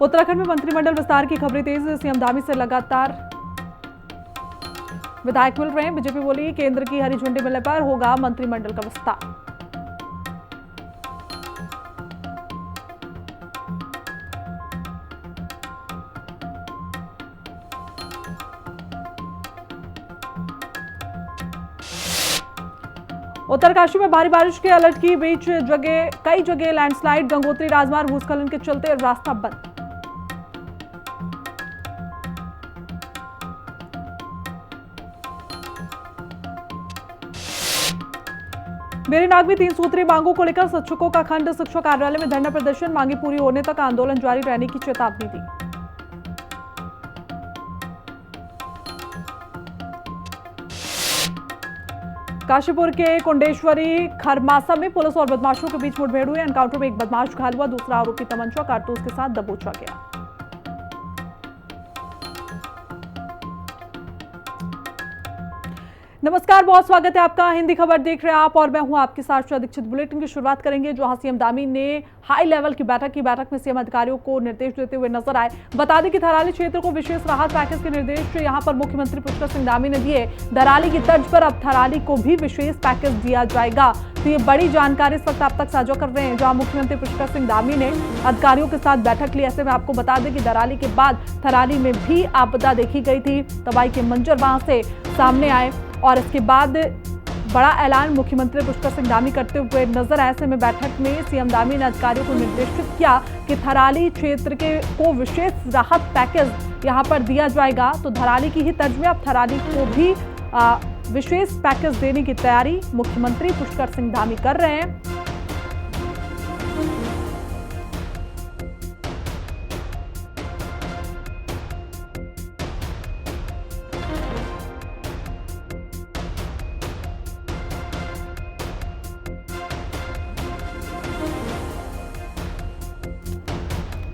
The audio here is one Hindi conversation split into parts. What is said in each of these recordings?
उत्तराखंड में मंत्रिमंडल विस्तार की खबरें तेज। सीएम धामी से लगातार विधायक मिल रहे हैं। बीजेपी बोली केंद्र की हरी झंडी मिलने पर होगा मंत्रिमंडल का विस्तार। उत्तरकाशी में भारी बारिश के अलर्ट की बीच कई जगह लैंडस्लाइड। गंगोत्री राजमार्ग भूस्खलन के चलते रास्ता बंद। मेरीनाग में 3 सूत्रीय मांगों को लेकर शिक्षकों का खंड शिक्षा कार्यालय में धरना प्रदर्शन। मांगे पूरी होने तक आंदोलन जारी रहने की चेतावनी दी। काशीपुर के कुंडेश्वरी खरमासा में पुलिस और बदमाशों के बीच मुठभेड़ हुई। एनकाउंटर में एक बदमाश घायल हुआ, दूसरा आरोपी तमंचा कारतूस के साथ दबोचा गया। नमस्कार, बहुत स्वागत है आपका। हिंदी खबर देख रहे हैं आप और मैं हूं आपके साथ दीक्षित। बुलेटिन की शुरुआत करेंगे जहां सीएम धामी ने हाई लेवल की बैठक में सीएम अधिकारियों को निर्देश देते हुए नजर आए। बता दें कि थराली क्षेत्र को विशेष राहत पैकेज के निर्देश यहां पर मुख्यमंत्री पुष्कर सिंह धामी ने दिए। धराली की तर्ज पर अब थराली को भी विशेष पैकेज दिया जाएगा। तो ये बड़ी जानकारी इस वक्त आप तक साझा कर रहे हैं जहां मुख्यमंत्री पुष्कर सिंह धामी ने अधिकारियों के साथ बैठक ली। ऐसे में आपको बता दें कि धराली के बाद थराली में भी आपदा देखी गई थी। तबाही के मंजर वहां से सामने आए और इसके बाद बड़ा ऐलान मुख्यमंत्री पुष्कर सिंह धामी करते हुए नजर आए। ऐसे में बैठक में सीएम धामी ने अधिकारियों को निर्देशित किया कि थराली क्षेत्र को विशेष राहत पैकेज यहां पर दिया जाएगा। तो धराली की ही तर्ज में अब थराली को भी विशेष पैकेज देने की तैयारी मुख्यमंत्री पुष्कर सिंह धामी कर रहे हैं।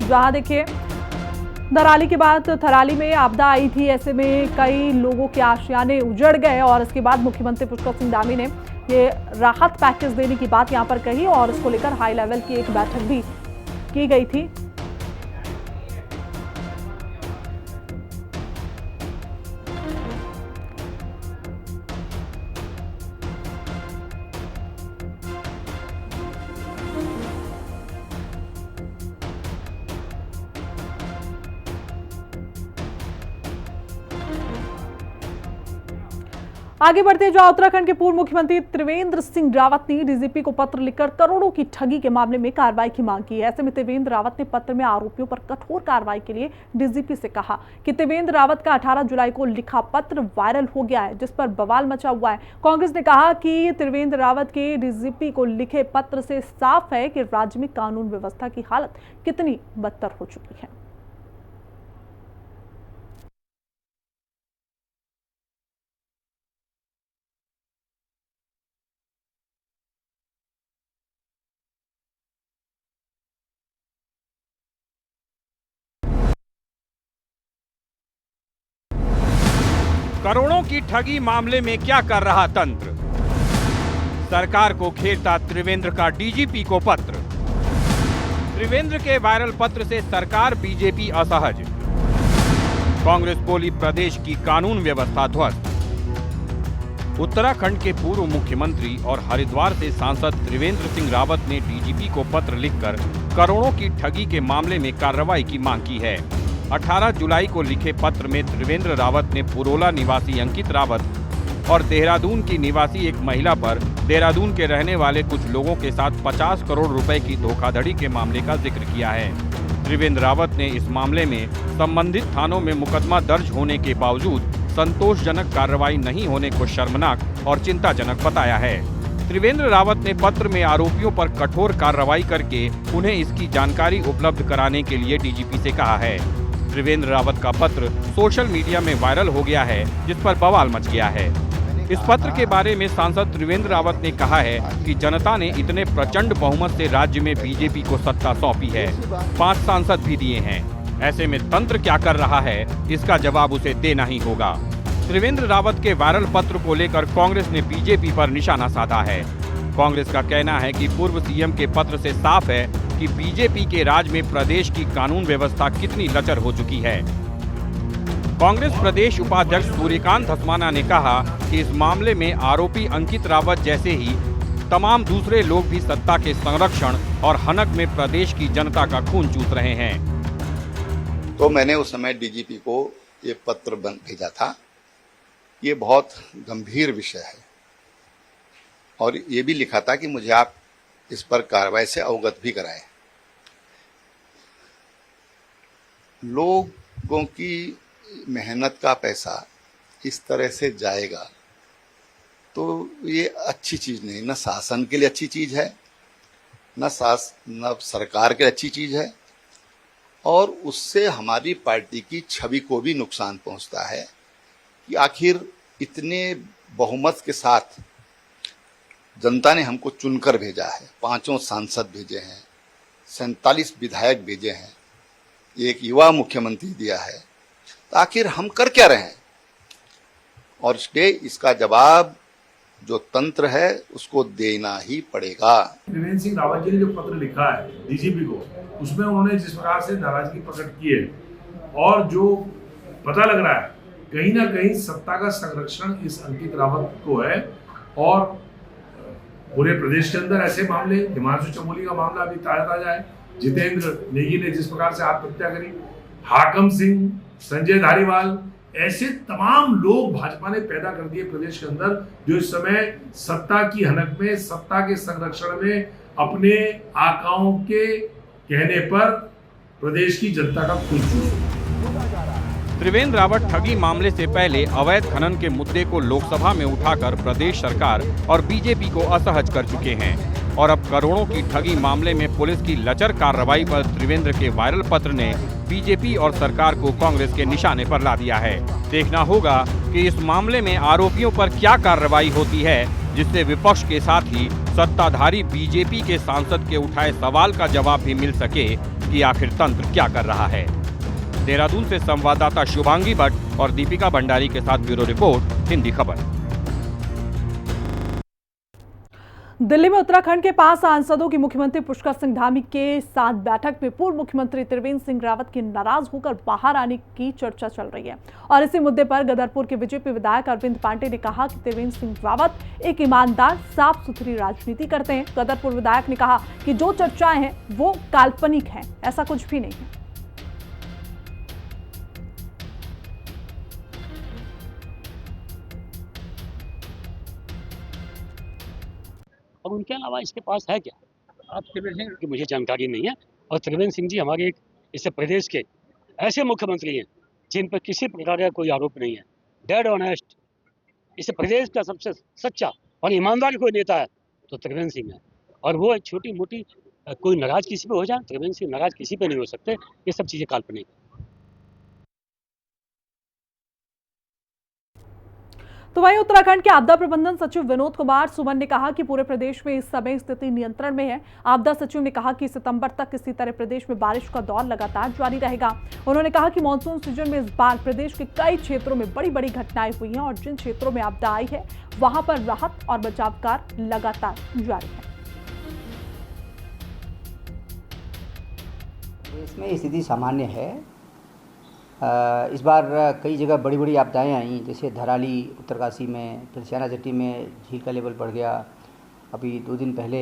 जहां देखिए धराली के बाद थराली में आपदा आई थी। ऐसे में कई लोगों के आशियाने उजड़ गए और इसके बाद मुख्यमंत्री पुष्कर सिंह धामी ने ये राहत पैकेज देने की बात यहां पर कही और इसको लेकर हाई लेवल की एक बैठक भी की गई थी। आगे बढ़ते जहां उत्तराखंड के पूर्व मुख्यमंत्री त्रिवेंद्र सिंह रावत ने डीजीपी को पत्र लिखकर करोड़ों की ठगी के मामले में कार्रवाई की मांग की है। ऐसे में त्रिवेंद्र रावत ने पत्र में आरोपियों पर कठोर कार्रवाई के लिए डीजीपी से कहा कि त्रिवेंद्र रावत का 18 जुलाई को लिखा पत्र वायरल हो गया है, जिस पर बवाल मचा हुआ है। कांग्रेस ने कहा कि त्रिवेंद्र रावत के डीजीपी को लिखे पत्र से साफ है कि राज्य में कानून व्यवस्था की हालत कितनी बदतर हो चुकी है। करोड़ों की ठगी मामले में क्या कर रहा तंत्र? सरकार को घेरता त्रिवेंद्र का डीजीपी को पत्र। त्रिवेंद्र के वायरल पत्र से सरकार बीजेपी असहज। कांग्रेस बोली प्रदेश की कानून व्यवस्था ध्वस्त। उत्तराखंड के पूर्व मुख्यमंत्री और हरिद्वार से सांसद त्रिवेंद्र सिंह रावत ने डीजीपी को पत्र लिखकर करोड़ों की ठगी के मामले में कार्रवाई की मांग की है। 18 जुलाई को लिखे पत्र में त्रिवेंद्र रावत ने पुरोला निवासी अंकित रावत और देहरादून की निवासी एक महिला पर देहरादून के रहने वाले कुछ लोगों के साथ 50 करोड़ रुपए की धोखाधड़ी के मामले का जिक्र किया है। त्रिवेंद्र रावत ने इस मामले में संबंधित थानों में मुकदमा दर्ज होने के बावजूद संतोषजनक कार्रवाई नहीं होने को शर्मनाक और चिंताजनक बताया है। त्रिवेंद्र रावत ने पत्र में आरोपियों पर कठोर कार्रवाई करके उन्हें इसकी जानकारी उपलब्ध कराने के लिए डीजीपी से कहा है। त्रिवेंद्र रावत का पत्र सोशल मीडिया में वायरल हो गया है, जिस पर बवाल मच गया है। इस पत्र के बारे में सांसद त्रिवेंद्र रावत ने कहा है कि जनता ने इतने प्रचंड बहुमत से राज्य में बीजेपी को सत्ता सौंपी है, 5 सांसद भी दिए हैं। ऐसे में तंत्र क्या कर रहा है, इसका जवाब उसे देना ही होगा। त्रिवेंद्र रावत के वायरल पत्र को लेकर कांग्रेस ने बीजेपी पर निशाना साधा है। कांग्रेस का कहना है कि पूर्व सीएम के पत्र से साफ है कि बीजेपी के राज में प्रदेश की कानून व्यवस्था कितनी लचर हो चुकी है। कांग्रेस प्रदेश उपाध्यक्ष सूर्यकांत धस्माना ने कहा कि इस मामले में आरोपी अंकित रावत जैसे ही तमाम दूसरे लोग भी सत्ता के संरक्षण और हनक में प्रदेश की जनता का खून चूस रहे हैं। तो मैंने उस समय डीजीपी को ये पत्र भेजा था। ये बहुत गंभीर विषय है और ये भी लिखा था कि मुझे आप इस पर कार्रवाई से अवगत भी कराएं। लोगों की मेहनत का पैसा इस तरह से जाएगा तो ये अच्छी चीज नहीं, न शासन के लिए अच्छी चीज है, न सरकार के लिए अच्छी चीज है और उससे हमारी पार्टी की छवि को भी नुकसान पहुंचता है कि आखिर इतने बहुमत के साथ जनता ने हमको चुनकर भेजा है, 5 सांसद भेजे हैं, 47 विधायक भेजे हैं, एक युवा मुख्यमंत्री दिया है, तो आखिर हम कर क्या रहे हैं? और इसका जवाब जो तंत्र है उसको देना ही पड़ेगा। त्रिवेंद्र सिंह रावत जी ने जो पत्र लिखा है डीजीपी को, उसमें उन्होंने जिस प्रकार से नाराजगी प्रकट की है और जो पता लग रहा है कहीं ना कहीं सत्ता का संरक्षण इस अंकित रावत को है और पूरे प्रदेश के अंदर ऐसे मामले, हिमांशु चमोली का मामला अभी ताजा है, जितेंद्र नेगी ने जिस प्रकार से आत्महत्या करी, हाकम सिंह, संजय धारीवाल, ऐसे तमाम लोग भाजपा ने पैदा कर दिए प्रदेश के अंदर जो इस समय सत्ता की हनक में, सत्ता के संरक्षण में अपने आकाओं के कहने पर प्रदेश की जनता का खून चूस। त्रिवेंद्र रावत ठगी मामले से पहले अवैध खनन के मुद्दे को लोकसभा में उठाकर प्रदेश सरकार और बीजेपी को असहज कर चुके हैं और अब करोड़ों की ठगी मामले में पुलिस की लचर कार्रवाई पर त्रिवेंद्र के वायरल पत्र ने बीजेपी और सरकार को कांग्रेस के निशाने पर ला दिया है। देखना होगा कि इस मामले में आरोपियों पर क्या कार्रवाई होती है जिससे विपक्ष के साथ ही सत्ताधारी बीजेपी के सांसद के उठाए सवाल का जवाब भी मिल सके कि आखिर तंत्र क्या कर रहा है। देहरादून से संवाददाता शुभांगी भट्ट और दीपिका भंडारी के साथ ब्यूरो रिपोर्ट, हिंदी खबर। दिल्ली में उत्तराखंड के 5 सांसदों की मुख्यमंत्री पुष्कर सिंह धामी के साथ बैठक में पूर्व मुख्यमंत्री त्रिवेंद्र सिंह रावत के नाराज होकर बाहर आने की चर्चा चल रही है और इसी मुद्दे पर गदरपुर के बीजेपी विधायक अरविंद पांडे ने कहा कि त्रिवेंद्र सिंह रावत एक ईमानदार, साफ सुथरी राजनीति करते हैं। गदरपुर विधायक ने कहा कि जो चर्चाएं हैं वो काल्पनिक है, ऐसा कुछ भी नहीं है। और उनके अलावा इसके पास है क्या? आप त्रिवेंद्र सिंह की मुझे जानकारी नहीं है और त्रिवेंद्र सिंह जी हमारे एक इस प्रदेश के ऐसे मुख्यमंत्री हैं जिन पर किसी प्रकार का कोई आरोप नहीं है, डेड ऑनेस्ट, इस प्रदेश का सबसे सच्चा और ईमानदार कोई नेता है तो त्रिवेंद्र सिंह है। और वो छोटी मोटी कोई नाराज किसी पे हो जाए, त्रिवेंद्र सिंह नाराज किसी पे नहीं हो सकते। ये सब चीजें काल्पनिक है। तो वहीं उत्तराखंड के आपदा प्रबंधन सचिव विनोद कुमार सुमन ने कहा कि पूरे प्रदेश में इस समय स्थिति नियंत्रण में है। आपदा सचिव ने कहा कि सितंबर तक इसी तरह प्रदेश में बारिश का दौर लगातार जारी रहेगा। उन्होंने कहा कि मानसून सीजन में इस बार प्रदेश के कई क्षेत्रों में बड़ी बड़ी घटनाएं हुई हैं और जिन क्षेत्रों में आपदा आई है वहां पर राहत और बचाव कार्य लगातार जारी है। देश में स्थिति सामान्य है। इस बार कई जगह बड़ी बड़ी आपदाएं आई, जैसे धराली उत्तरकाशी में, फिर सियाना चट्टी में झील का लेवल बढ़ गया। अभी 2 दिन पहले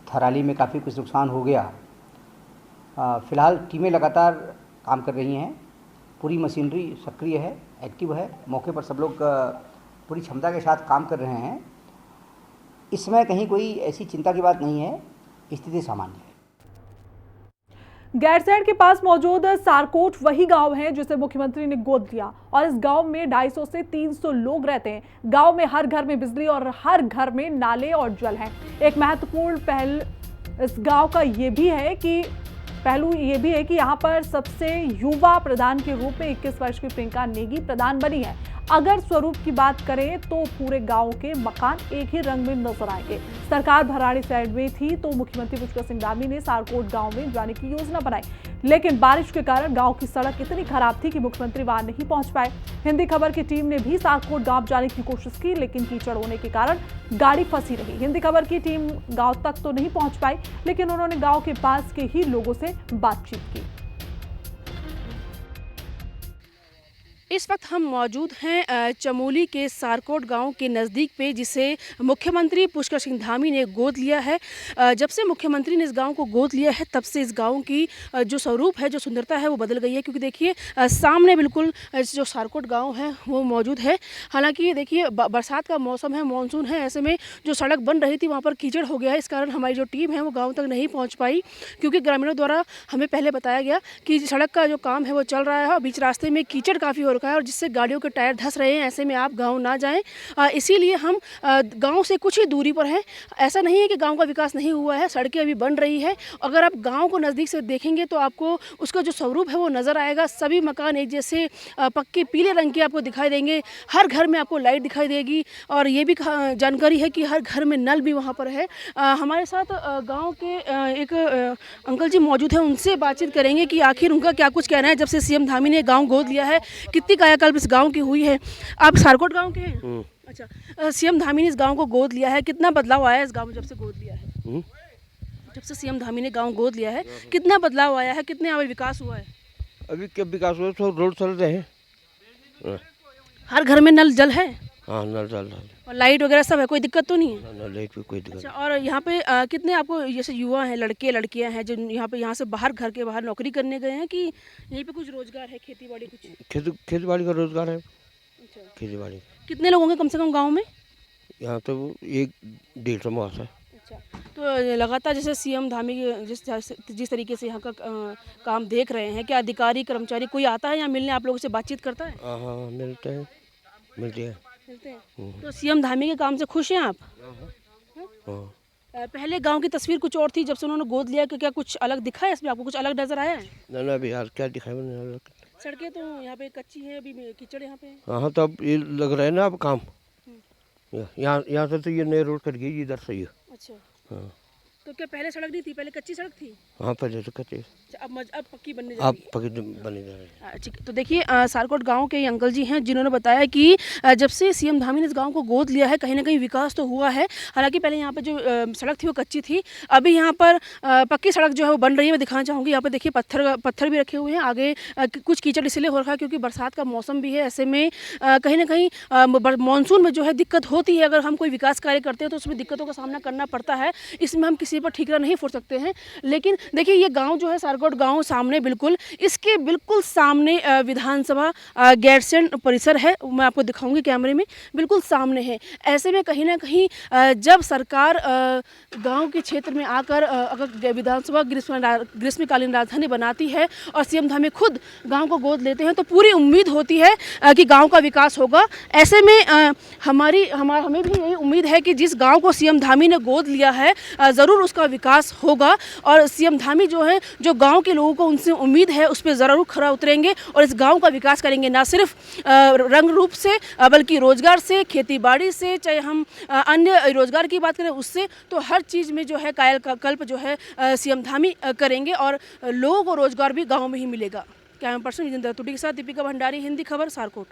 थराली में काफ़ी कुछ नुकसान हो गया। फ़िलहाल टीमें लगातार काम कर रही हैं, पूरी मशीनरी सक्रिय है, एक्टिव है, मौके पर सब लोग पूरी क्षमता के साथ काम कर रहे हैं। इस समय कहीं कोई ऐसी चिंता की बात नहीं है, स्थिति सामान्य है। गैरसैंण के पास मौजूद सारकोट वही गांव है जिसे मुख्यमंत्री ने गोद लिया और इस गांव में 250 से 300 लोग रहते हैं। गांव में हर घर में बिजली और हर घर में नाले और जल हैं। एक महत्वपूर्ण पहल इस गांव का ये भी है कि यहाँ पर सबसे युवा प्रधान के रूप में 21 वर्ष की प्रियंका नेगी प्रधान बनी है। अगर स्वरूप की बात करें तो पूरे गांव के मकान एक ही रंग में नजर आएंगे। सरकार भराड़ी साइड में थी तो मुख्यमंत्री पुष्कर सिंह धामी ने सारकोट गांव में जाने की योजना बनाई, लेकिन बारिश के कारण गांव की सड़क इतनी खराब थी कि मुख्यमंत्री वहां नहीं पहुंच पाए। हिंदी खबर की टीम ने भी सारकोट गांव जाने की कोशिश की, लेकिन कीचड़ होने के कारण गाड़ी फंसी रही। हिंदी खबर की टीम गांव तक तो नहीं पहुंच पाई, लेकिन उन्होंने गांव के पास के ही लोगों से बातचीत की। इस वक्त हम मौजूद हैं चमोली के सारकोट गांव के नज़दीक पे, जिसे मुख्यमंत्री पुष्कर सिंह धामी ने गोद लिया है। जब से मुख्यमंत्री ने इस गांव को गोद लिया है तब से इस गांव की जो स्वरूप है, जो सुंदरता है वो बदल गई है। क्योंकि देखिए सामने बिल्कुल जो सारकोट गांव है वो मौजूद है। हालांकि देखिए बरसात का मौसम है, मानसून है, ऐसे में जो सड़क बन रही थी वहाँ पर कीचड़ हो गया है। इस कारण हमारी जो टीम है वो गाँव तक नहीं पहुँच पाई, क्योंकि ग्रामीणों द्वारा हमें पहले बताया गया कि सड़क का जो काम है वो चल रहा है और बीच रास्ते में कीचड़ काफ़ी हो रखा है और जिससे गाड़ियों के टायर धंस रहे हैं। ऐसे में आप गांव ना जाएं, इसीलिए हम गांव से कुछ ही दूरी पर हैं। ऐसा नहीं है कि गांव का विकास नहीं हुआ है, सड़कें अभी बन रही है। अगर आप गांव को नज़दीक से देखेंगे तो आपको उसका जो स्वरूप है वो नज़र आएगा। सभी मकान एक जैसे पक्के पीले रंग के आपको दिखाई देंगे। हर घर में आपको लाइट दिखाई देगी और ये भी जानकारी है कि हर घर में नल भी वहाँ पर है। हमारे साथ गाँव के एक अंकल जी मौजूद हैं, उनसे बातचीत करेंगे कि आखिर उनका क्या कुछ कहना है। जब से सीएम धामी ने गाँव गोद लिया है, कितनी कायाकल्प इस गांव की हुई है। आप सारकोट गांव के हैं? अच्छा, सीएम धामी ने इस गांव को गोद लिया है, कितना बदलाव आया है इस गांव में जब से गोद लिया है? जब से सीएम धामी ने गांव गोद लिया है कितना बदलाव आया है, कितने यहाँ विकास हुआ है? अभी क्या विकास हुआ, तो रोड चल रहे हैं। हर घर में नल जल है? हाँ, नल चल रहा है और लाइट वगैरह सब है, कोई दिक्कत तो नहीं है? ना, लाइट पे कोई दिक्कत। अच्छा, और यहाँ पे कितने आपको जैसे युवा हैं, लड़के लड़कियाँ हैं जो यहाँ से बाहर घर के बाहर नौकरी करने गए हैं, कि यहीं पे कुछ रोजगार है, खेती बाड़ी कुछ? खेती बाड़ी का रोजगार है। अच्छा, खेती बाड़ी कितने लोग होंगे कम से कम गाँव में? यहाँ तो 1-1.5 मास है। अच्छा, तो लगातार जैसे सीएम धामी जिस तरीके से यहाँ का काम देख रहे हैं, क्या अधिकारी कर्मचारी कोई आता है यहाँ मिलने, आप लोगों से बातचीत करता है? हाँ, मिलते हैं। मिलते हैं। तो सीएम धामी के काम से खुश हैं आप? हाँ। पहले गांव की तस्वीर कुछ और थी, जब से उन्होंने गोद लिया, क्या कुछ अलग दिखा है इसमें, आपको कुछ अलग नजर आया है? ना अभी यार क्या दिखाए। सड़कें तो यहाँ पे कच्ची है, अभी कीचड़ यहाँ पे है। हाँ, तो अब ये लग रहा है ना अब काम। यहाँ से तो ये नई रोड कट गई इधर से ये। अच्छा, हाँ। तो क्या पहले सड़क नहीं थी, पहले कच्ची सड़क थी? हाँ, पहले तो कच्ची। अब पक्की बनने जा आप रही है। पक्की बने जा रहे हैं। ठीक है, तो देखिए सारकोट गांव के अंकल जी हैं जिन्होंने बताया कि जब से सीएम धामी ने इस गांव को गोद लिया है, कहीं ना कहीं विकास तो हुआ है। हालांकि पहले यहाँ पर जो सड़क थी वो कच्ची थी, अभी यहाँ पर पक्की सड़क जो है वो बन रही है। मैं दिखाना चाहूँगी, यहाँ पर देखिए पत्थर भी रखे हुए हैं। आगे कुछ कीचड़ इसलिए हो रखा है क्योंकि बरसात का मौसम भी है। ऐसे में कहीं ना कहीं मानसून में जो है दिक्कत होती है। अगर हम कोई विकास कार्य करते हैं तो उसमें दिक्कतों का सामना करना पड़ता है, इसमें हम किसी पर ठीकरा नहीं फोड़ सकते हैं। लेकिन देखिए ये गाँव जो है सारकोट गाँव, सामने बिल्कुल इसके बिल्कुल सामने विधानसभा गैरसैंण परिसर है। मैं आपको दिखाऊंगी कैमरे में, बिल्कुल सामने है। ऐसे में कहीं ना कहीं जब सरकार गांव के क्षेत्र में आकर अगर विधानसभा ग्रीष्मकालीन राजधानी बनाती है और सीएम धामी खुद गांव को गोद लेते हैं तो पूरी उम्मीद होती है कि गांव का विकास होगा। ऐसे में हमें भी यही उम्मीद है कि जिस गाँव को सीएम धामी ने गोद लिया है ज़रूर उसका विकास होगा। और सीएम धामी जो है, जो गाँव के लोगों को उनसे उम्मीद है उस पर ज़रूर खरा उतरेंगे और इस गांव का विकास करेंगे, ना सिर्फ रंग रूप से बल्कि रोजगार से, खेती बाड़ी से, चाहे हम अन्य रोजगार की बात करें उससे, तो हर चीज़ में जो है कायाकल्प जो है सीएम धामी करेंगे और लोगों को रोजगार भी गांव में ही मिलेगा। कैमरा पर्सन जितेंद्र तुटी के साथ दीपिका भंडारी, हिंदी खबर, सारकोट।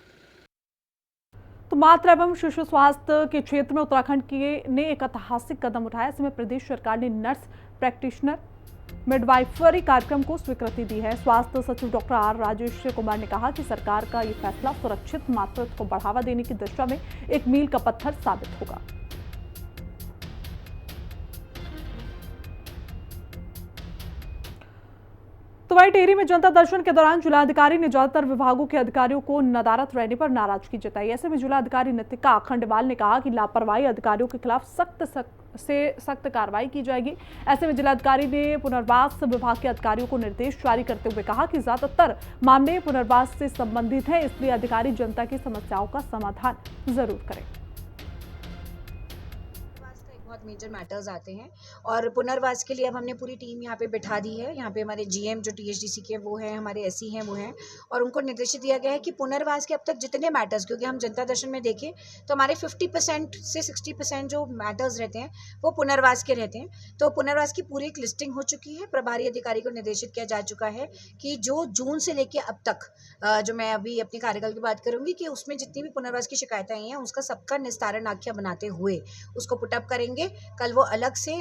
तो मातृ एवं शिशु स्वास्थ्य के क्षेत्र में उत्तराखंड ने एक ऐतिहासिक कदम उठाया। इसमें प्रदेश सरकार ने नर्स प्रैक्टिशनर मिडवाइफरी कार्यक्रम को स्वीकृति दी है। स्वास्थ्य सचिव डॉक्टर आर राजेश कुमार ने कहा कि सरकार का ये फैसला सुरक्षित मातृत्व को बढ़ावा देने की दिशा में एक मील का पत्थर साबित होगा। तो वहीं टिहरी में जनता दर्शन के दौरान जिलाधिकारी ने ज्यादातर विभागों के अधिकारियों को नदारद रहने पर नाराजगी जताई। ऐसे में जिलाधिकारी नितिका खंडेवाल ने कहा कि लापरवाही अधिकारियों के खिलाफ सख्त कार्रवाई की जाएगी। ऐसे में जिलाधिकारी ने पुनर्वास विभाग के अधिकारियों को निर्देश जारी करते हुए कहा कि ज्यादातर मामले पुनर्वास से संबंधित हैं, इसलिए अधिकारी जनता की समस्याओं का समाधान जरूर करें। बहुत मेजर मैटर्स आते हैं। और पुनर्वास के लिए अब हमने पूरी टीम यहाँ पे बिठा दी है। यहाँ पे हमारे GM जो THDC के वो हैं, हमारे SC हैं वो हैं, और उनको निर्देशित दिया गया है कि पुनर्वास के अब तक जितने मैटर्स, क्योंकि हम जनता दर्शन में देखें तो हमारे 50% से 60% जो मैटर्स रहते हैं वो पुनर्वास के रहते हैं। तो पुनर्वास की पूरी एक लिस्टिंग हो चुकी है। प्रभारी अधिकारी को निर्देशित किया जा चुका है कि जो जून से लेके अब तक जो मैं अभी अपने कार्यकाल की बात करूंगी कि उसमें जितनी भी पुनर्वास की शिकायतें आई हैं उसका सबका निस्तारण आख्या बनाते हुए उसको पुटअप करेंगे। कल वो अलग से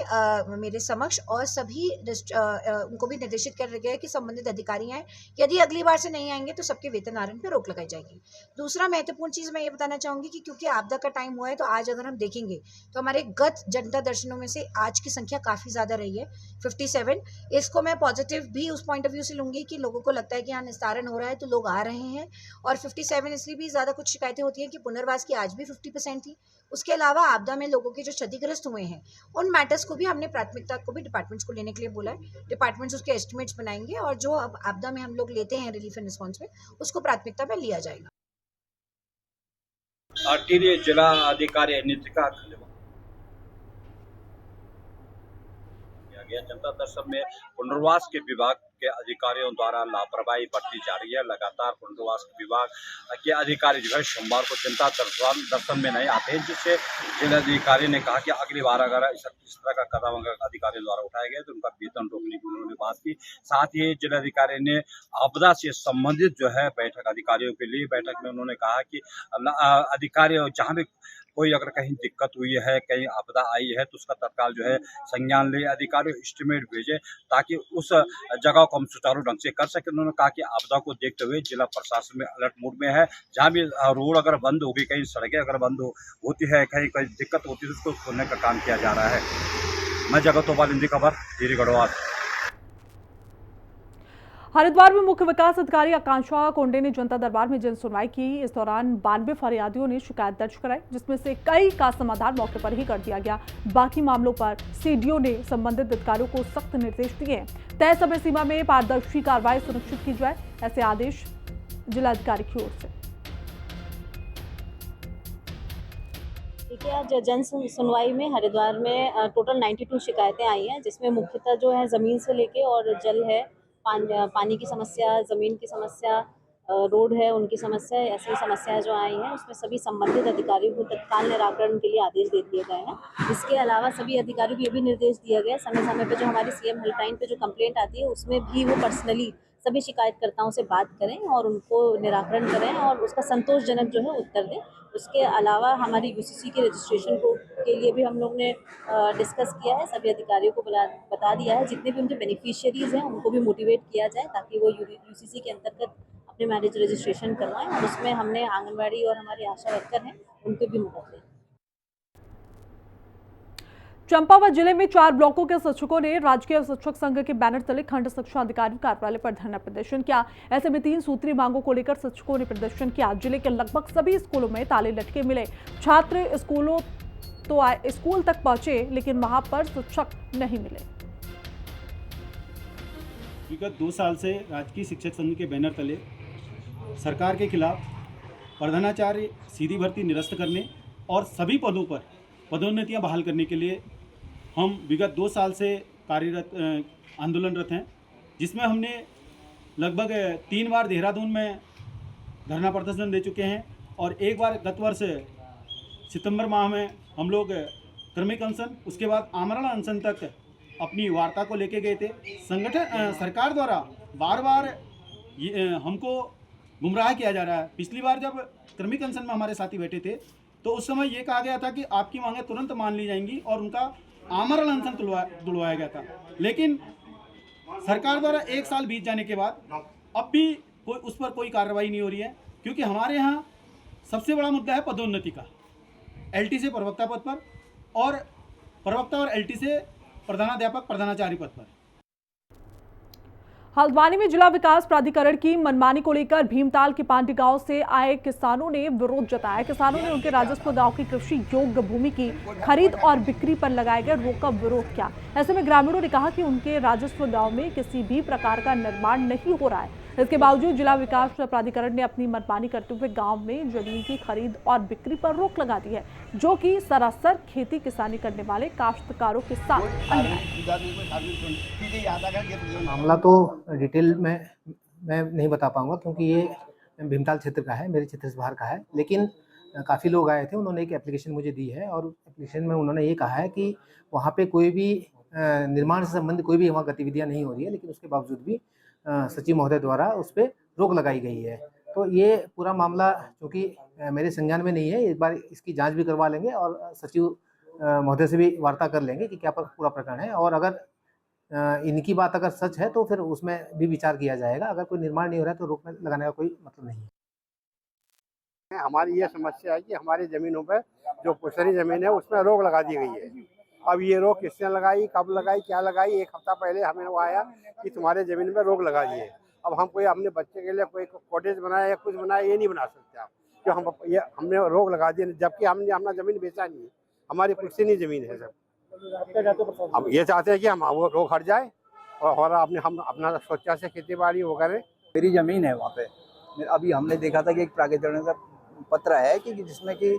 मेरे समक्ष, और सभी उनको भी निर्देशित कर गया है कि संबंधित अधिकारी आए। यदि अगली बार से नहीं आएंगे तो सबके वेतन आरंभ पर रोक लगाई जाएगी। दूसरा महत्वपूर्ण चीज़ मैं ये बताना चाहूँगी कि क्योंकि आपदा का टाइम हुआ है तो आज अगर हम देखेंगे तो हमारे गत जनता दर्शनों में से आज की संख्या काफ़ी ज़्यादा रही है, 57। इसको मैं पॉजिटिव भी उस पॉइंट ऑफ व्यू से लूँगी कि लोगों को लगता है कि यहाँ निस्तारण हो रहा है तो लोग आ रहे हैं। और 57 इसलिए भी ज़्यादा कुछ शिकायतें होती हैं कि पुनर्वास की आज भी 50% थी। उसके अलावा आपदा में लोगों के जो क्षतिग्रस्त हुए हैं उन मैटर्स को भी हमने प्राथमिकता को भी डिपार्टमेंट्स को लेने के लिए बोला है। डिपार्टमेंट्स उसके एस्टिमेट्स बनाएंगे और जो अब आपदा में हम लोग लेते हैं रिलीफ एंड रिस्पॉन्स में, उसको प्राथमिकता में लिया जाएगा। टीडी जिला अधिकारी नितिका गया जनता दर्शन में पुनर्वास के विभाग के अधिकारियों द्वारा लापरवाही बरती जा रही है। लगातार पुनर्वास विभाग के अधिकारी जो है सोमवार को जनता दर्शन में नहीं आते हैं, जिससे जिलाधिकारी ने कहा कि अगली बार अगर इस तरह का कदम अगर अधिकारियों द्वारा उठाया गया तो उनका वेतन रोकने की उन्होंने बात की। साथ ही जिलाधिकारी ने आपदा से संबंधित जो है बैठक अधिकारियों के लिए बैठक में उन्होंने कहा कि अधिकारी जहाँ भी कोई अगर कहीं दिक्कत हुई है, कहीं आपदा आई है तो उसका तत्काल जो है संज्ञान ले, अधिकारी एस्टिमेट भेजे ताकि उस जगह को हम सुचारू ढंग से कर सके। उन्होंने कहा कि आपदा को देखते हुए जिला प्रशासन में अलर्ट मोड में है। जहाँ भी रोड अगर बंद होगी, कहीं सड़कें अगर बंद होती है, कहीं कोई दिक्कत होती है तो उसको खोलने का काम किया जा रहा है। मैं जगतोपाल, हिंदी खबर, टिहरी गढ़वाल। हरिद्वार में मुख्य विकास अधिकारी आकांक्षा कोंडे ने जनता दरबार में जन सुनवाई की। इस दौरान 92 फरियादियों ने शिकायत दर्ज कराई, जिसमें से कई का समाधान मौके पर ही कर दिया गया। बाकी मामलों पर CDO ने संबंधित अधिकारियों को सख्त निर्देश दिए। तय समय सीमा में पारदर्शी कार्रवाई सुनिश्चित की जाए, ऐसे आदेश जिलाधिकारी की ओर से। देखिए, आज जन सुनवाई में हरिद्वार में टोटल 92 शिकायतें आई हैं, जिसमें मुख्यतः जो है ज़मीन से लेके और जल है, पानी की समस्या, ज़मीन की समस्या, रोड है उनकी समस्या, ऐसी समस्याएं जो आई हैं उसमें सभी संबंधित अधिकारियों को तत्काल निराकरण के लिए आदेश दे दिए गए हैं। इसके अलावा सभी अधिकारियों को ये भी निर्देश दिया गया है समय समय पर जो हमारी CM हेल्पलाइन पे जो कंप्लेंट आती है उसमें भी वो पर्सनली सभी शिकायतकर्ताओं से बात करें और उनको निराकरण करें और उसका संतोषजनक जो है उत्तर दें। उसके अलावा हमारी UCC के रजिस्ट्रेशन के लिए भी हम लोग ने डिस्कस किया है। सभी अधिकारियों को बता दिया है, जितने भी उनके बेनिफिशियरीज़ हैं उनको भी मोटिवेट किया जाए ताकि वो UCC के अंतर्गत अपने मैरिज रजिस्ट्रेशन करवाएं। और उसमें हमने आंगनबाड़ी और हमारे आशा वर्कर हैं उनको भी मदद दी। चंपावत जिले में 4 ब्लॉकों के शिक्षकों ने राजकीय शिक्षक संघ के बैनर तले खंड शिक्षा अधिकारी कार्यालय पर धरना प्रदर्शन किया। ऐसे में 3 सूत्री मांगों को लेकर शिक्षकों ने प्रदर्शन किया। जिले के लगभग सभी स्कूलों में ताले लटके मिले। छात्र स्कूल तक पहुंचे, लेकिन वहां पर शिक्षक नहीं मिले। विगत 2 साल से राजकीय शिक्षक संघ के बैनर तले सरकार के खिलाफ प्रधानाचार्य सीधी भर्ती निरस्त करने और सभी पदों पर पदोन्नतियां बहाल करने के लिए हम विगत 2 साल से कार्यरत आंदोलनरत हैं, जिसमें हमने लगभग 3 बार देहरादून में धरना प्रदर्शन दे चुके हैं और एक बार गत वर्ष सितंबर माह में हम लोग क्रमिक अनशन, उसके बाद आमरण अनशन तक अपनी वार्ता को लेके गए थे। संगठन सरकार द्वारा बार बार हमको गुमराह किया जा रहा है। पिछली बार जब क्रमिक अनशन में हमारे साथी बैठे थे तो उस समय ये कहा गया था कि आपकी मांगें तुरंत मान ली जाएंगी और उनका आमरण अनशन तुड़वाया गया था। लेकिन सरकार द्वारा 1 साल बीत जाने के बाद अब भी उस पर कोई कार्रवाई नहीं हो रही है, क्योंकि हमारे यहाँ सबसे बड़ा मुद्दा है पदोन्नति का। LT से प्रवक्ता पद पर और प्रवक्ता और LT से प्रधानाध्यापक प्रधानाचार्य पद पर। हल्द्वानी में जिला विकास प्राधिकरण की मनमानी को लेकर भीमताल के पांडी गांव से आए किसानों ने विरोध जताया। किसानों ने उनके राजस्व गांव की कृषि योग्य भूमि की खरीद और बिक्री पर लगाए गए रोक का विरोध किया। ऐसे में ग्रामीणों ने कहा कि उनके राजस्व गांव में किसी भी प्रकार का निर्माण नहीं हो रहा है। इसके बावजूद जिला विकास प्राधिकरण ने अपनी मनमानी करते हुए गांव में जमीन की खरीद और बिक्री पर रोक लगा दी है, जो कि सरासर खेती किसानी करने वाले काश्तकारों के साथ अन्याय। मामला तो डिटेल में मैं नहीं बता पाऊंगा क्योंकि ये भीमताल क्षेत्र का है, मेरे क्षेत्र से बाहर का है। लेकिन काफ़ी लोग आए थे, उन्होंने एक एप्लीकेशन मुझे दी है और एप्लीकेशन में उन्होंने ये कहा है कि वहाँ पे कोई भी निर्माण से संबंधित कोई भी वहाँ गतिविधियाँ नहीं हो रही है, लेकिन उसके बावजूद भी सचिव महोदय द्वारा उस पर रोक लगाई गई है। तो ये पूरा मामला क्योंकि मेरे संज्ञान में नहीं है, एक बार इसकी जाँच भी करवा लेंगे और सचिव महोदय से भी वार्ता कर लेंगे कि क्या पूरा प्रकरण है, और अगर इनकी बात अगर सच है तो फिर उसमें भी विचार किया जाएगा। अगर कोई निर्माण नहीं हो रहा है तो रोक लगाने का कोई मतलब नहीं है। हमारी ये समस्या है कि हमारी ज़मीनों पर जो पुशरी ज़मीन है उसमें रोक लगा दी गई है। अब ये रोक किसने लगाई, कब लगाई, क्या लगाई, एक हफ्ता पहले हमें वो आया कि तुम्हारे ज़मीन पर रोक लगा दी है। अब हम कोई अपने बच्चे के लिए कोई कॉटेज बनाया या कुछ बनाया, ये नहीं बना सकते आप, क्यों हमने रोक लगा दी, जबकि हमने अपना ज़मीन बेचा नहीं है, हमारी पुश्तैनी ज़मीन है सब। अब ये चाहते हैं कि हम वो रोक हट जाए और हम अपना सोचा से खेती बाड़ी वो करें। मेरी ज़मीन है वहाँ पे, अभी हमने देखा था कि एक प्राधिकरण का पत्र है कि जिसमें कि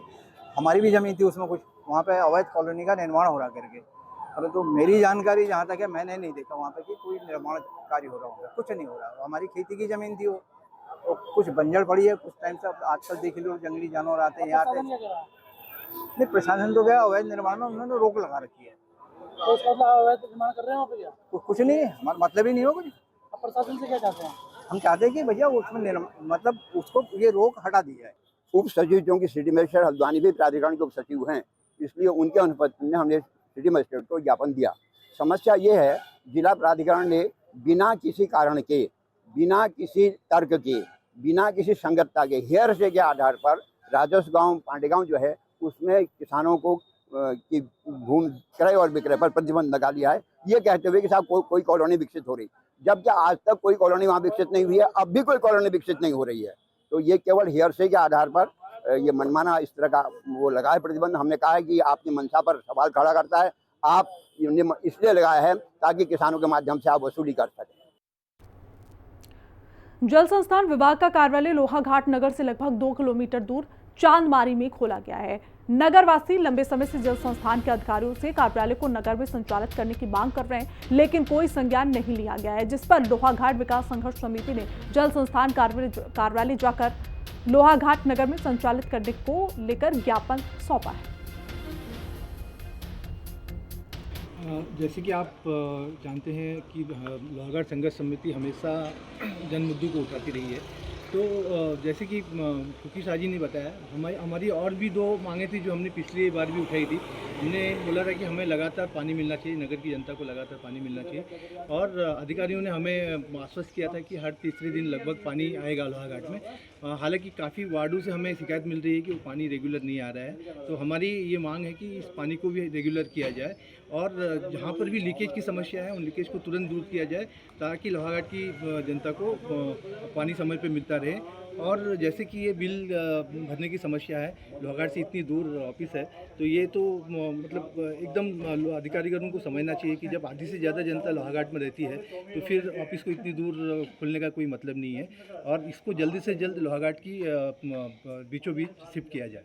हमारी भी ज़मीन थी, उसमें कुछ वहाँ पे अवैध कॉलोनी का निर्माण हो रहा करके, परंतु मेरी जानकारी जहाँ तक है मैंने नहीं देखा वहाँ पे कि कोई निर्माण कार्य हो रहा होगा, कुछ नहीं हो रहा। हमारी खेती की ज़मीन थी वो, और कुछ बंजर पड़ी है कुछ टाइम से। आजकल देख लो जंगली जानवर आते हैं यहाँ पे। नहीं, प्रशासन तो गया, अवैध निर्माण में उन्होंने रोक लगा रखी है। तो अवैध निर्माण कर रहे हैं वहाँ पे? कुछ नहीं है, हमारा मतलब ही नहीं हो कुछ। प्रशासन से क्या चाहते हैं? हम चाहते हैं कि भैया उसमें मतलब उसको ये रोक हटा दी जाए। उप सचिव जो कि सिटी मजिस्ट्रेट हल्द्वानी भी प्राधिकरण के उप सचिव हैं, इसलिए उनके अनुपस्थिति में हमने सिटी मजिस्ट्रेट को ज्ञापन दिया। समस्या ये है, जिला प्राधिकरण ने बिना किसी कारण के, बिना किसी तर्क के, बिना किसी संगतता के हेरफेर के आधार पर राजस्व गांव पांडेगांव जो है उसमें किसानों को की भूमि क्रय और विक्रय पर प्रतिबंध लगा दिया है, ये कहते हुए कि साहब कोई कॉलोनी विकसित हो रही, जबकि आज तक कोई कॉलोनी वहाँ विकसित नहीं हुई है, अब भी कोई कॉलोनी विकसित नहीं हो रही है। तो ये केवल हेरफेर के आधार पर ये मनमाना इस तरह का वो लगा है प्रतिबंध। हमने कहा है कि आपकी मंशा पर सवाल खड़ा करता है, आप इसलिए लगाया है ताकि किसानों के माध्यम से आप वसूली कर सकें। जल संस्थान विभाग का कार्यालय लोहाघाट नगर से लगभग 2 किलोमीटर दूर चांदमारी में खोला गया है। नगरवासी लंबे समय से जल संस्थान के अधिकारियों से कार्यालय को नगर में संचालित करने की मांग कर रहे हैं, लेकिन कोई संज्ञान नहीं लिया गया है, जिस पर लोहाघाट विकास संघर्ष समिति ने जल संस्थान कार्यालय जाकर लोहाघाट नगर में संचालित करने को लेकर ज्ञापन सौंपा है। जैसे कि आप जानते हैं कि लोहाघाट संघर्ष समिति हमेशा जन मुद्दों को उठाती रही है। तो जैसे कि फुकी साजी ने बताया, हमारी और भी 2 मांगे थी जो हमने पिछली बार भी उठाई थी। हमने बोला था कि हमें लगातार पानी मिलना चाहिए, नगर की जनता को लगातार पानी मिलना चाहिए, और अधिकारियों ने हमें आश्वस्त किया था कि हर तीसरे दिन लगभग पानी आएगा लोहाघाट में। हालांकि काफ़ी वार्डों से हमें शिकायत मिल रही है कि वो पानी रेगुलर नहीं आ रहा है। तो हमारी ये मांग है कि इस पानी को भी रेगुलर किया जाए, और जहाँ पर भी लीकेज की समस्या है उन लीकेज को तुरंत दूर किया जाए, ताकि लोहाघाट की जनता को पानी समय पर मिलता रहे। और जैसे कि ये बिल भरने की समस्या है, लोहाघाट से इतनी दूर ऑफिस है, तो ये तो मतलब एकदम अधिकारियों को समझना चाहिए कि जब आधी से ज़्यादा जनता लोहाघाट में रहती है तो फिर ऑफिस को इतनी दूर खुलने का कोई मतलब नहीं है, और इसको जल्दी से जल्द लोहाघाट की बीचों बीच शिफ्ट किया जाए।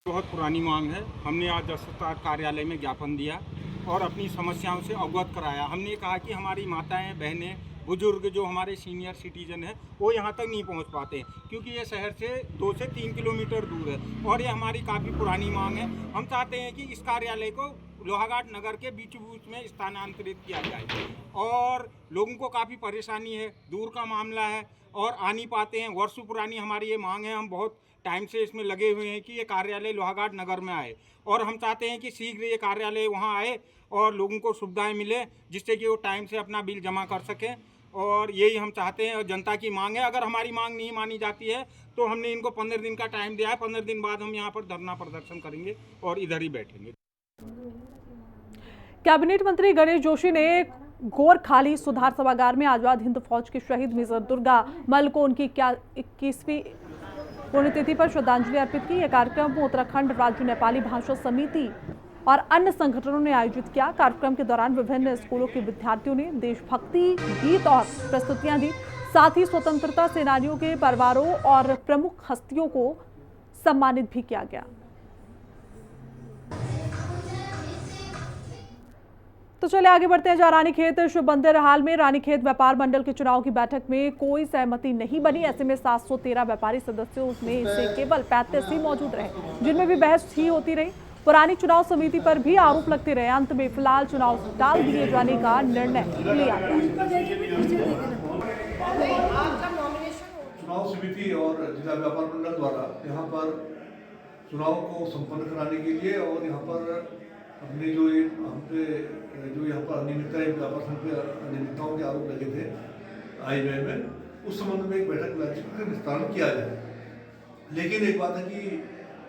बहुत पुरानी मांग है। हमने आज जल संस्थान कार्यालय में ज्ञापन दिया और अपनी समस्याओं से अवगत कराया। हमने कहा कि हमारी माताएं, बहनें, बुजुर्ग जो हमारे सीनियर सिटीजन हैं वो यहाँ तक नहीं पहुँच पाते, क्योंकि ये शहर से 2 से 3 किलोमीटर दूर है, और ये हमारी काफ़ी पुरानी मांग है। हम चाहते हैं कि इस कार्यालय को लोहाघाट नगर के बीच में स्थानांतरित किया जाए, और लोगों को काफ़ी परेशानी है, दूर का मामला है और आ नहीं पाते हैं। वर्षों पुरानी हमारी ये मांग है, हम बहुत टाइम से इसमें लगे हुए हैं कि ये कार्यालय लोहाघाट नगर में आए, और हम चाहते हैं कि शीघ्र ये कार्यालय वहाँ आए और लोगों को सुविधाएं मिले, जिससे कि वो टाइम से अपना बिल जमा कर सकें, और यही हम चाहते हैं और जनता की मांग है। अगर हमारी मांग नहीं मानी जाती है तो हमने इनको 15 दिन का टाइम दिया है, 15 दिन बाद हम यहाँ पर धरना प्रदर्शन करेंगे और इधर ही बैठेंगे। कैबिनेट मंत्री गणेश जोशी ने गोरखाली सुधार सभागार में आजाद हिंद फौज के शहीद मेजर दुर्गा मल को उनकी 21वीं पुण्यतिथि पर श्रद्धांजलि अर्पित की। यह कार्यक्रम उत्तराखंड राज्य नेपाली भाषा समिति और अन्य संगठनों ने आयोजित किया। कार्यक्रम के दौरान विभिन्न स्कूलों के विद्यार्थियों ने देशभक्ति गीत और प्रस्तुतियां दी। साथ ही स्वतंत्रता सेनानियों के परिवारों और प्रमुख हस्तियों को सम्मानित भी किया गया। तो चलिए आगे बढ़ते हैं। रानीखेत शिव मंदिर हाल में रानीखेत व्यापार मंडल के चुनाव की बैठक में कोई सहमति नहीं बनी। ऐसे में 713 व्यापारी सदस्यों में से केवल 35 ही मौजूद रहे, जिनमें भी बहस ही होती रही। पुरानी चुनाव समिति पर भी आरोप लगते रहे। अंत में फिलहाल चुनाव टाल दिए जाने का निर्णय लिया गया। चुनाव समिति और जिला व्यापार मंडल द्वारा यहाँ पर चुनाव को संपन्न कराने के लिए और यहाँ पर हमने जो यहाँ पर अनियमितताएं व्यापार संघ पे अनियमितताओं के आरोप लगे थे IMA में, उस संबंध में एक बैठक बुलाई जिसका निस्तारण किया जाए। लेकिन एक बात है कि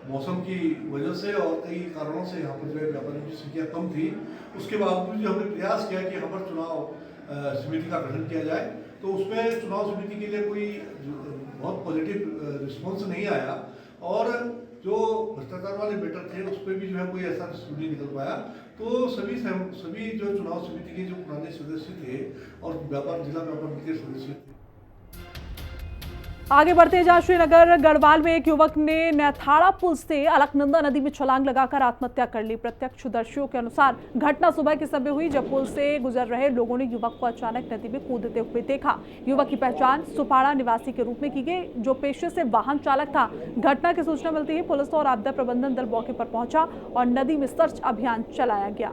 मौसम की वजह से और कई कारणों से यहाँ पर जो है व्यापारियों की संख्या कम थी। उसके बावजूद जो हमने प्रयास किया कि यहाँ पर चुनाव समिति का गठन किया जाए, तो उसमें चुनाव समिति के लिए कोई बहुत पॉजिटिव रिस्पॉन्स नहीं आया और जो भ्रष्टाचार वाले मैटर थे उस पर भी जो है कोई ऐसा रिस्पॉन्स नहीं निकल पाया। तो सभी जो चुनाव समिति के जो पुराने सदस्य थे और जिला व्यापार मंडल के सदस्य थे। आगे बढ़ते जहां श्रीनगर गढ़वाल में एक युवक ने नैथाड़ा पुल से अलकनंदा नदी में छलांग लगाकर आत्महत्या कर ली। प्रत्यक्षदर्शियों के अनुसार घटना सुबह के समय हुई, जब पुल से गुजर रहे लोगों ने युवक को अचानक नदी में कूदते हुए देखा। युवक की पहचान सुपाड़ा निवासी के रूप में की गई, जो पेशे से वाहन चालक था। घटना की सूचना मिलते ही पुलिस और आपदा प्रबंधन दल मौके पर पहुंचा और नदी में सर्च अभियान चलाया गया।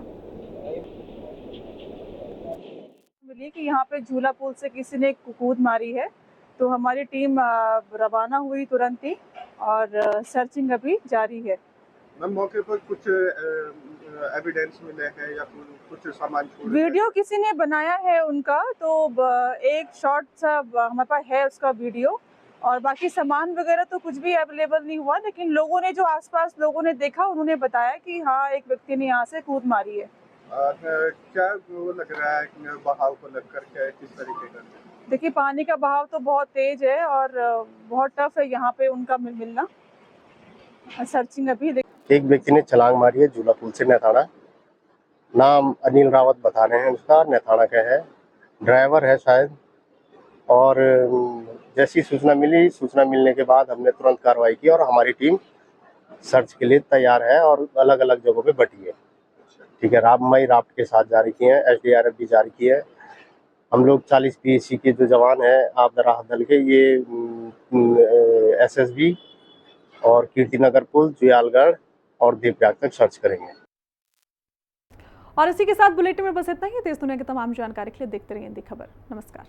मिली कि यहाँ पे झूला पुल से किसी ने कूद मारी है, तो हमारी टीम रवाना हुई तुरंत ही और सर्चिंग अभी जारी है। मैम मौके पर कुछ एविडेंस मिले हैं या कुछ सामान छोड़े? वीडियो किसी ने बनाया है उनका, तो एक शॉर्ट सा हमारे पास है उसका वीडियो, और बाकी सामान वगैरह तो कुछ भी अवेलेबल नहीं हुआ। लेकिन लोगों ने जो आसपास लोगों ने देखा, उन्होंने बताया कि हाँ एक व्यक्ति ने यहाँ से कूद मारी है। क्या वो लग रहा है बहाव को लेकर के किस तरीके का? देखिए पानी का बहाव तो बहुत तेज है और बहुत टफ है यहाँ पे उनका मिलना। सर्चिंग अभी एक व्यक्ति ने छलांग मारी है झूला पुल से नैथाड़ा। नाम अनिल रावत बता रहे हैं उसका, नैथाड़ा का है, ड्राइवर है शायद। और जैसी सूचना मिलने के बाद हमने तुरंत कार्रवाई की और हमारी टीम सर्च के लिए तैयार है और अलग अलग जगहों पे बटी है। ठीक है, राफ्ट के साथ जारी किए हैं, SDRF भी जारी की है। हम लोग 40 PSC के जो जवान हैं आपदा राहत दल के, ये SSB और कीर्तिनगर पुल, जुयालगढ़ और देवप्रयाग तक सर्च करेंगे। और इसी के साथ बुलेटिन में बस इतना ही। देश दुनिया की तमाम जानकारी के लिए देखते रहिए हिंदी खबर। नमस्कार।